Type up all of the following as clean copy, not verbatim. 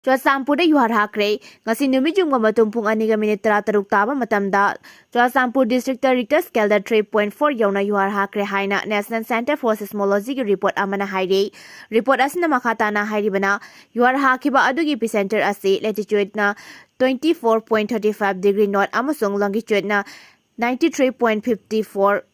Churachandpurda yuharhakhre ngasi numit jumga matung pung 2:36 taba matamda Churachandpur district Richter scale 3.4 yauna yuharhakhre haina National Center for Seismology gi report amana haire report asina makhatana hairibana yuharhakhiba adugi epicenter asi latitude na 24.35 degree north amasung longitude na 93.54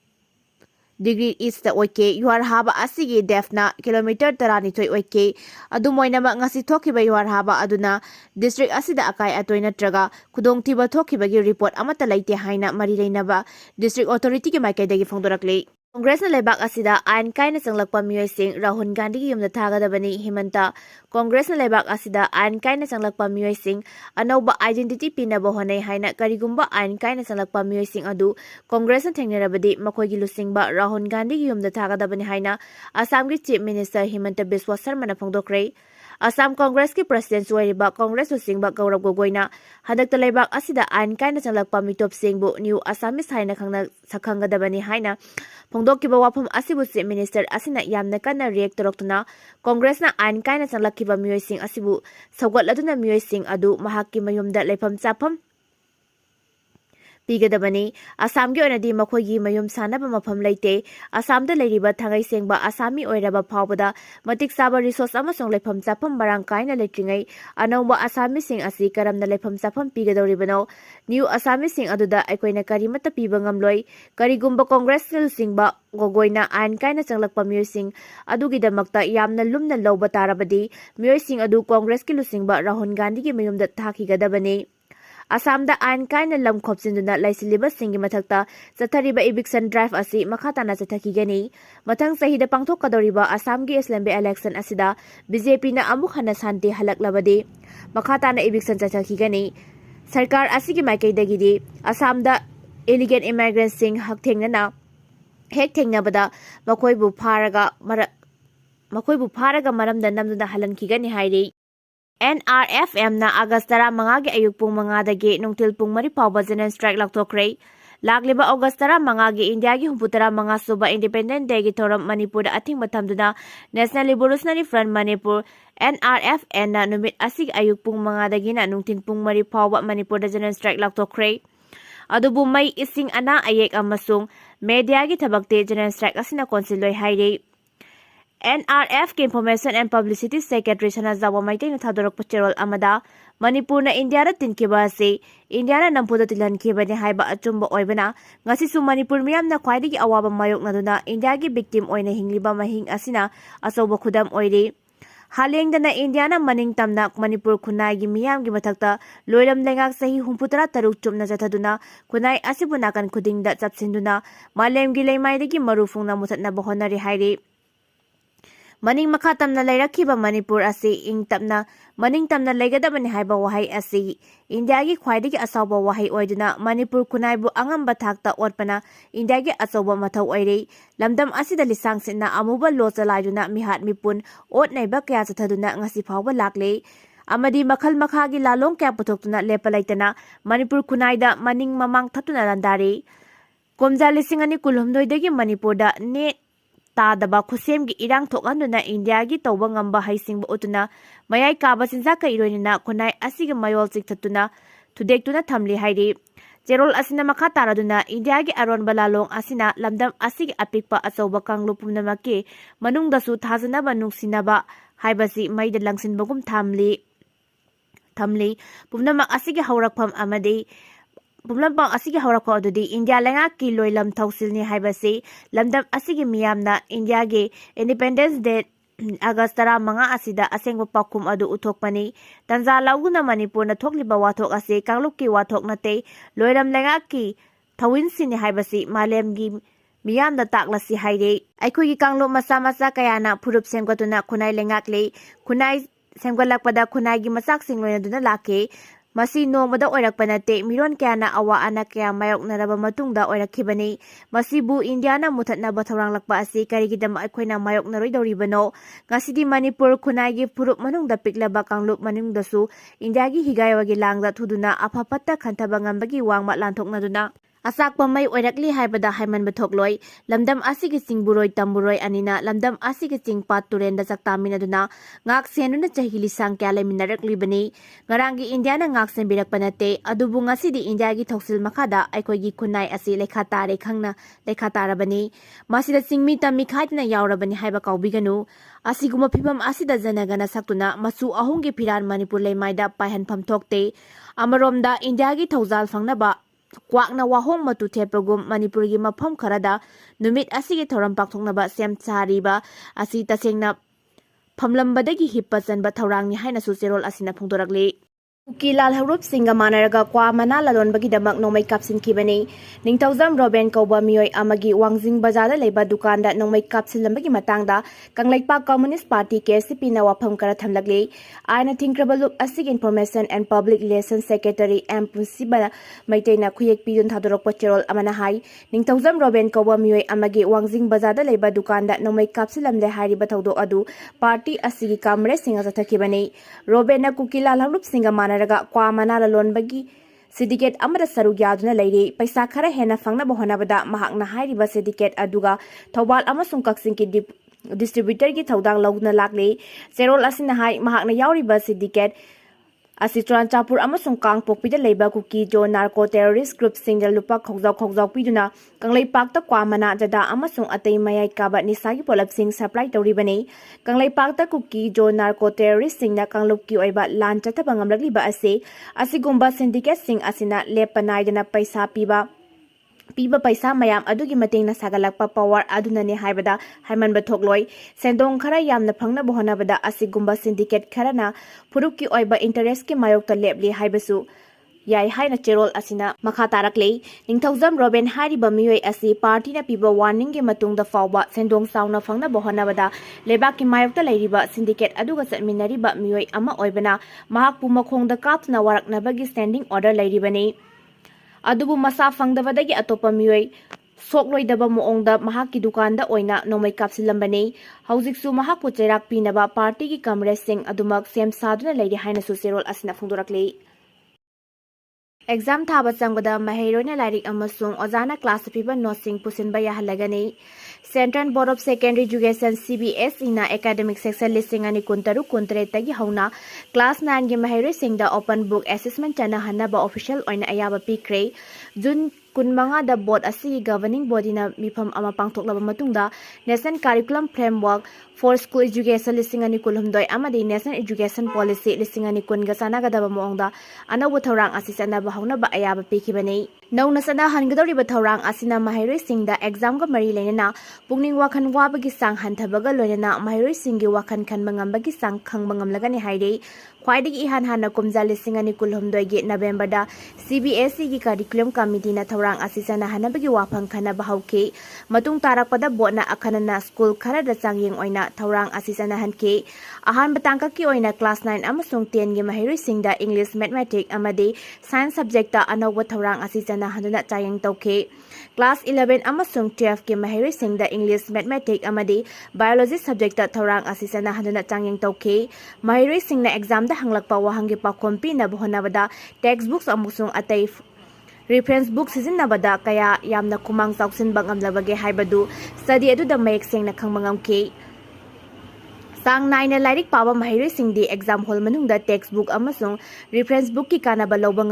degree east da oike yuharhaba asigi depth na kilometer 12 oike adumoinama ngasi thokiba yuharhaba aduna district asida akai atoi natraga khudongthiba thokibagi report amata laite haina mari reinaba district authority ki maikaidagi phongdorakle Congress na lebak asida ain kaina changlakpa miyoi sing Rahul Gandhi gi yumda Thagadabani himanta Congress na lebak asida ain kaina changlakpa miyoi sing anouba identity pinaba honai haina karigumba ain kaina changlakpa miyoi sing adu Congress na thengnarabadi makhoigi lusingba Rahul Gandhi gi yumda Thagadabani haina Assam gi Chief Minister Himanta Biswa Sarma na phongdokre Assam Congress ki President Suwariba Congress lusingba Gaurav Gogoina hadakta lebak asida ain kaina changlakpa mitop singbu new Assamese haina khangna sakhangadabani haina phongdokkiba wafam asibu Chief Minister asina yamna kana react toroktuna Congress na ain kaina changlakkiba miyoi sing asibu saugatladuna miyoi sing adu mahakki mayumda lepham chapam Pigadabani Assam gi onadi makhoigi mayum sanaba mafam leite Assam da leiriba thangai sengba Assami oiraba phawbada matik saba resource amasong lepham chapam barang kaina letringai anouba Assami sing asi karamna lepham chapam pigadoribano new Assami sing aduda aikoina karimata piba ngamloi karigumba Congress singba gogoina ain kaina changlakpa miyoi sing adugi damakta yamna lumna lawba tarabadi miyoi sing adu Congress ki lusingba Rahul Gandhi gi mayumda thakigadabani Assam da ain kaina lam khopsinduna laisiliba singi mathakta chathariba eviction drive asi makhatana chathakigani mathang sahida pangthokadoriba Assam gi Assembly election asida BJP na amuk hana santi halaklabadi makhatana eviction chathakigani sarkar asigi maikaidagidi Assam da illegal immigrants sing hakthengnana hek thengnabada makoibu pharaga maramda namduna halankigani hairi NRFM na August 15 gi ayuk pung 5 dagi nungtil pung 4 pawba general strike Laothokkhre lagliba August 15 gi India gi 15 suba Independent Day gi thoram Manipur da athing matamduna National Revolutionary Front Manipur NRFN na numit asig ayuk pung 5 dagi na nungtin pung 4 pawba Manipur da general strike Laothokkhre adubu mai ising ana ayek amasung media gi thabakte general strike asina konsiloi haire NRF ki Information and Publicity Secretary Sanazawa Maitai na thadorok pacherol amada Manipur na India ra tinkiba ase India na nampuda tilankiba ni haiba achumba oibana ngasi su Manipur miyam na khwaidagi awaba mayok na duna India gi victim oina hingliba mahing asina asoba khudam oire halengdana India na maning tamna Manipur khunai gi miyam gi mathakta loiram lengak sahi 63 chumna jathaduna khunai asibu nakan khudingda chapsinduna malem gi leimaidagi maru fungna muthatna bahonari haire Maning makhatamna lairakhiba Manipur asi ingtapna maning tamna laigadabani haiba wahai asi India gi khwaidagi asawba wahai oiduna Manipur kunaibu angamba thakta otpana India gi asawba mathau oire lamdam asida lisang sinna amuba lo chalaiduna mihat mipun ot naiba kya chathaduna ngasi phawba lakle amadi makhl makhlgi lalong kya puthokna lepalaitana Manipur kunaida maning mamang thatuna landare komja lising ani kulhumdoi dagi Manipur da ne Tadaba khusem gi irang thokanduna India gi tawba ngamba haisingba utuna mayai kaba sinja ka iroinina kunai asiga mayol chik thatuna thudektuna thamli hairi Cherol asina makha taraduna India gi aron balalong asina lamdam asigi apikpa achawba kanglu pumnamaki manungdasu thajana nungsinaba haibasi maida langsinbagum thamli pumnamak asigi haurakpham amadi Pumlampang asigi haurakho adudi India lenga ki loilam thausilni haibasi lamdam asigi miyamna India gi Independence Day August 15 asida asengba pakum adu uthokpani tanja lauguna Manipur na thokliba wathok ase kangluk ki wathok nate loiram lenga ki thawin sini haibasi malem gi miyamna taklasi haire aikhogi kangluk masa kayana phurup semgatuna khunai lengakle khunai semgalakpada khunai gi masak singloina duna lake Masi nomada oirakpa nate miron kayana awa ana kaya mayok naraba matungda oirakhibani masibu India na muthatna bathorang lakpa asi karigidam aikoina mayok naroi doribano ngasidi Manipur khunai gi phurup manungda piklaba kanglup manungdasu India gi higayawagi langda thuduna aphapatta khantaba ngambagi wangma lanthoknaduna Asakpa may oirakli haibada haiman bathokloi lamdam asigi chingburoi tamburoi anina lamdam asigi chingpat turenda saktaminaduna ngak senuna chahili sang kya leminarakli bani ngarangi India na ngak senbirak panate adubu ngasidi India gi thoksil makhada aikoigi kunai asi lekha tare khangna lekha tarabani masida chingmi tammi khaitna yaurabani haiba kaubiganu asiguma phibam asida janagana saktuna masu ahungi phiran Manipur leimaida paihanpham thokte amaromda India gi thawjal fangnaba Kwakna wahong matu thepagum Manipur gi mafam kharada numit asigi thoram pakthoknaba sem chariba asi tasengna phamlambadagi hippa chanba thorangni haina su cherol asina phongdorakli Ukilal harup singa manaraga kwa mana lalonbagi damak nongmai kapsin kibani ningtauzam Roben kauba mioi amagi wangjing bazada leba dukanda nongmai kapsin lambagi matangda Kanglaipak Communist Party KCP na wafam kara thamlagli aina thinkrabalup asig Information and Public Relations Secretary M Principal maitaina khuyek pidun thadorok pacherol amana hai ningtauzam Roben kauba mioi amagi wangjing bazada leba dukanda nongmai kapsin lamle hariba thawdo adu party asigi kamre singa sathakibani Roben na Kukilal harup singa Raga kwa mana lalonbagi syndicate amada sarug yaduna leire paisa khara hena fangna bohanabada mahakna hairiba syndicate aduga thobal amasung kaksing ki distributor ki thodang logna lakle serol asina hai mahakna yauriba syndicate Asitran Chapur amasung kang pokpida leiba kuki jo narco terrorist group single lupa khokjau piduna Kanglaipak ta kwamana jada amasung atei mayai kaba nisagi polap sing supply toribani Kanglaipak ta kuki jo narco terrorist singna kanglup ki oiba lan chataba ngamlagli ba ase asigumba syndicate sing asina lepanai dana paisa piba paisa mayam adugi mating na sagalakpa power adunane haibada haiman bathokloi sendong khara yamna phangna bohanabada asigumba syndicate kharana purukki oiba interest ki mayokta lepli haibasu yai haina cherol asina makha tarakle ningthauzam Roben hariba mioi asi party na piba warning ge matungda fawba sendong sauna phangna bohanabada lebak ki mayokta leiriba syndicate aduga chatminariba mioi ama oibana mahakpu makhongda kapna waraknabagi standing order leiribani Adubu masa fangdabadagi atopa mioi sokloidaba moongda mahakki dukanda oina nomai kapsilambani haujiksu mahakpu cherak pinaba party gi kamres sing adumak sem saduna leiri haina su serol asina phongdorakli Exam thaba changbada maheroina lairik amasung ojana class piba nosing pusinba yahalagani Central Board of Secondary Education CBSE na academic section lisingani kuntaru kuntre tagi hauna class 9 gi maheroi singda open book assessment chana hanaba official oina ayaba pikre June kunmanga da board asi governing body na mifam ama pangthoklaba matungda National Curriculum Framework for School Education lisingani kulhumdoi amadi National Education Policy lisingani kunga sanagadaba moongda anawu thorang asisana bahawna ba ayaba pikibani Nauna sana hangadori ba thorang asina maheroi singda exam ga mari lenena pungning wakhan wabagi sang hanthabaga loinana maheroi singi wakhan khanba ngambagi sang khangba ngamlagani haire khwaidagi ihan hana kumja lisingani kulhumdoi gi November da CBSE gi curriculum committee na thorang asisana hanabagi wafang khana bahauke matung tarakpada bodna akhanana school khara da changyeng oina thorang asisana hanke ahan batangka ki oina class 9 amasung 10 gi maheroi singda English Mathematics amadi science subject ta anouba thorang asisana hanuna chayeng tauke class 11 amasung 12 gi maheroi singda English Mathematics amadi biology subject ta thorang asisana hanuna changyeng tauke maheroi singna exam da hanglakpa wahangi pakhompi na bohanabada textbooks amusung atay reference book sizinabada kaya yamna kumang sauksin bang amlabage haibadu study adu da mayek sengna khangmangam ke sang naina lairik pawa maheroi singdi exam hall manungda textbook amasung reference book ki kana ba loba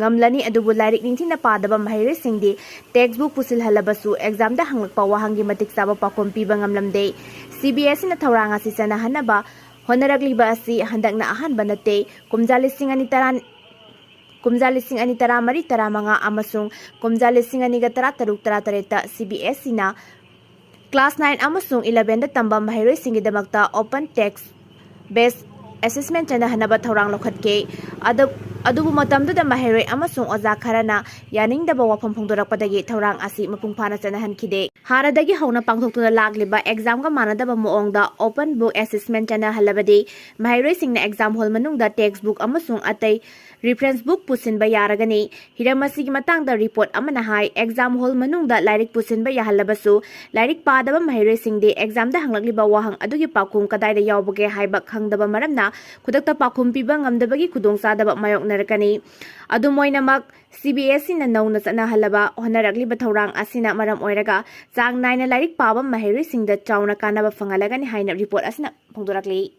ngamlani adubu lairik ningthina padaba maheroi singdi textbook pusil halabasu exam da hanglakpa wahangi matik saba pakhompi bang amlamde CBSE na thoranga sisana hanaba honarakli ba asi handakna ahan banate kumjalising ani tara mari tara manga amasung kumjalising ani ga tara taruk tara tareta CBSE na class 9 amasung 11 da tamba maheroi singi damakta open text based assessment chana hanaba thorang lokhatke adubu matamdu da maheroi amasung oja kharana yaning da bawa phongdorakpadagi thorang asi mapung phana chana hankide haradagi hauna pangthoktuna lagliba exam ga manadaba moongda open book assessment chana halabadi maheroi singna exam hall manungda textbook amasung atai reference book pusinba yaragani hiramasi gi matangda report amana hai exam hall manungda lairik pusinba yahalabasu lairik padaba maheroi singde exam da hanglakliba wahang adugi pakum kadai da yawbage haiba khangdaba maramna khudakta pakum piba ngamdabagi khudong sadaba mayok ꯄꯥꯡꯊꯣꯛꯅꯔꯛꯀꯅꯤ꯫ ꯑꯗꯨꯝ ꯑꯣꯏꯅꯃꯛ CBSEꯅ ꯅꯧꯅ ꯆꯠꯅꯍꯜꯂꯕ ꯍꯣꯠꯅꯔꯛꯂꯤꯕ ꯊꯧꯔꯥꯡ ꯑꯁꯤꯅ ꯃꯔꯝ ꯑꯣꯏꯔꯒ ꯆꯥꯡ ꯅꯥꯏꯅ ꯂꯥꯏꯔꯤꯛ ꯄꯥꯕ ꯃꯍꯩꯔꯣꯏꯁꯤꯡꯗ ꯆꯥꯎꯅ ꯀꯥꯟꯅꯕ ꯐꯪꯍꯜꯂꯒꯅꯤ ꯍꯥꯏꯅ ꯔꯤꯄꯣꯔꯠ ꯑꯁꯤꯅ ꯐꯣꯡꯗꯣꯔꯛꯂꯤ꯫